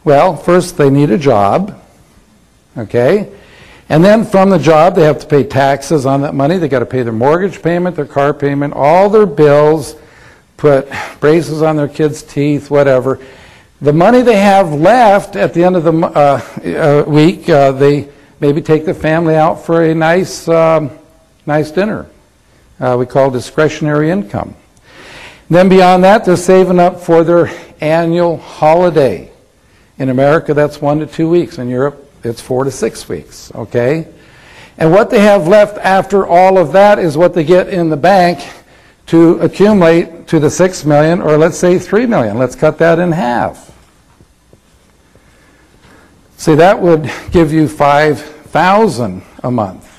Well, first they need a job, okay? And then from the job, they have to pay taxes on that money. They got to pay their mortgage payment, their car payment, all their bills, put braces on their kids' teeth, whatever. The money they have left at the end of the week, they maybe take the family out for a nice dinner. We call discretionary income. Then beyond that, they're saving up for their annual holiday. In America, that's 1 to 2 weeks. In Europe, it's 4 to 6 weeks, okay? And what they have left after all of that is what they get in the bank to accumulate to the $6 million, or let's say $3 million. Let's cut that in half. See, that would give you $5,000 a month.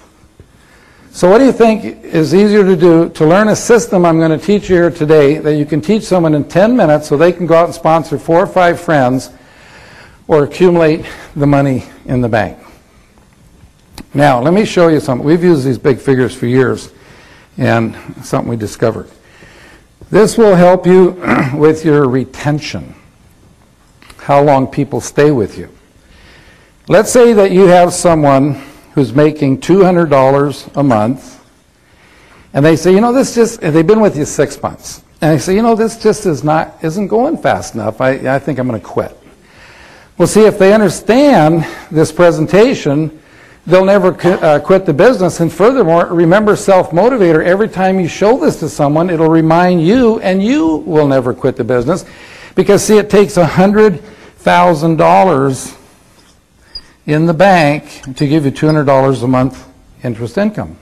So what do you think is easier to do to learn a system I'm going to teach you here today that you can teach someone in 10 minutes so they can go out and sponsor 4 or 5 friends or accumulate the money in the bank? Now, let me show you something. We've used these big figures for years, and something we discovered. This will help you with your retention, how long people stay with you. Let's say that you have someone who's making $200 a month, and they say, you know, this just, they've been with you 6 months, and they say, you know, this just isn't going fast enough. I think I'm going to quit. Well, see, if they understand this presentation, they'll never quit the business. And furthermore, remember self-motivator. Every time you show this to someone, it'll remind you, and you will never quit the business. Because, see, it takes $100,000 in the bank to give you $200 a month interest income.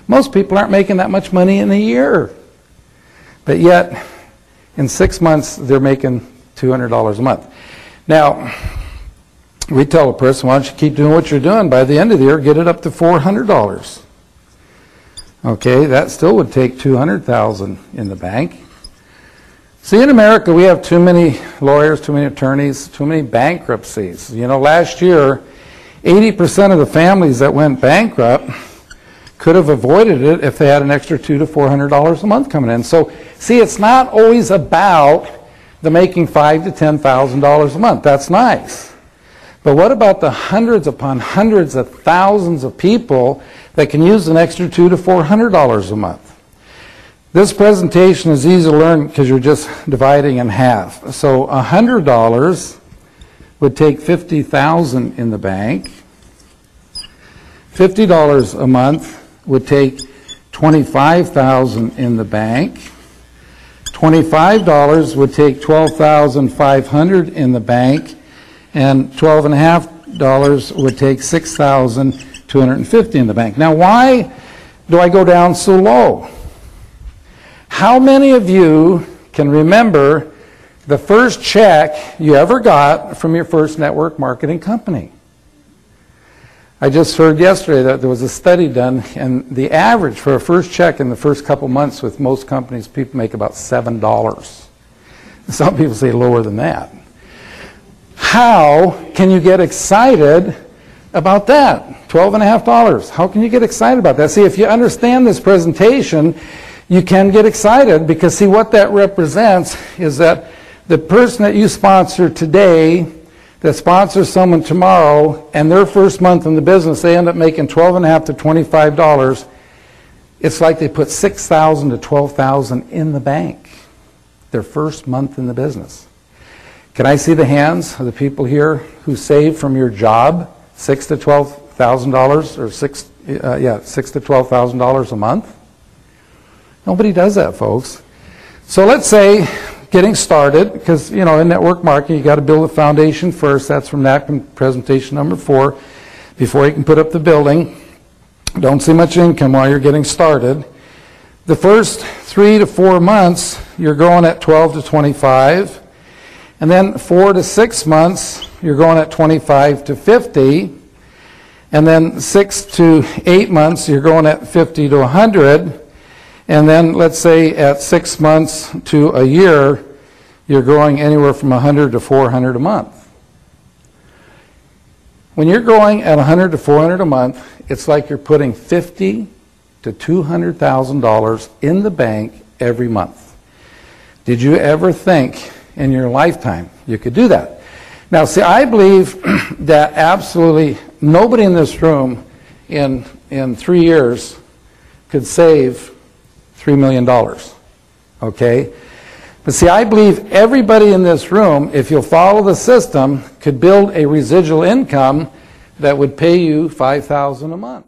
Most people aren't making that much money in a year. But yet, in 6 months, they're making $200 a month. Now, we tell a person, why don't you keep doing what you're doing? By the end of the year, get it up to $400. Okay, that still would take $200,000 in the bank. See, in America, we have too many lawyers, too many attorneys, too many bankruptcies. You know, last year, 80% of the families that went bankrupt could have avoided it if they had an extra $200 to $400 a month coming in. So, see, it's not always about the making $5,000 to $10,000 a month. That's nice. But what about the hundreds upon hundreds of thousands of people that can use an extra $200 to $400 a month? This presentation is easy to learn because you're just dividing in half. So $100 would take $50,000 in the bank. $50 a month would take $25,000 in the bank. $25 would take $12,500 in the bank, and $12.50 would take $6,250 in the bank. Now, why do I go down so low? How many of you can remember the first check you ever got from your first network marketing company? I just heard yesterday that there was a study done, and the average for a first check in the first couple months with most companies, people make about $7. Some people say lower than that. How can you get excited about that? $12.50. How can you get excited about that? See, if you understand this presentation, you can get excited because, see, what that represents is that the person that you sponsor today that sponsors someone tomorrow, and their first month in the business, they end up making $12.50 to $25. It's like they put $6,000 to $12,000 in the bank their first month in the business. Can I see the hands of the people here who saved from your job $6,000 to $12,000 or $6,000 to $12,000 a month? Nobody does that, folks. So let's say, getting started, because, you know, in network marketing, you got to build a foundation first. That's from napkin presentation number 4. Before you can put up the building, don't see much income while you're getting started. The first 3 to 4 months, you're going at 12 to 25. And then 4 to 6 months, you're going at 25 to 50. And then 6 to 8 months, you're going at 50 to 100. And then, let's say, at 6 months to a year, you're growing anywhere from 100 to 400 a month. When you're growing at 100 to 400 a month, it's like you're putting $50,000 to $200,000 in the bank every month. Did you ever think in your lifetime you could do that? Now, see, I believe that absolutely nobody in this room in 3 years could save $3 million, okay? But see, I believe everybody in this room, if you'll follow the system, could build a residual income that would pay you $5,000 a month.